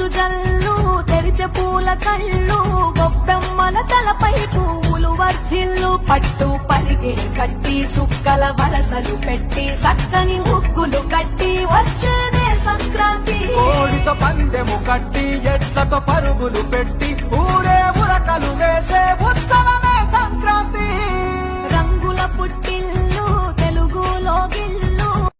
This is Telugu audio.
మంచు జల్లు తెరిచే పూల కళ్ళు గొప్పెమ్మల తలపై పువ్వులు వర్ధిల్లు పట్టు పరిగే కట్టి సుక్కల వరసలు పెట్టి సక్కని ముగ్గులు కట్టి వచ్చేదే సంక్రాంతి కోడితో పందెము కట్టి ఎట్లతో పరుగులు పెట్టి ఊరే ఉరకలు వేసే ఉత్సవమే సంక్రాంతి రంగుల పుట్టి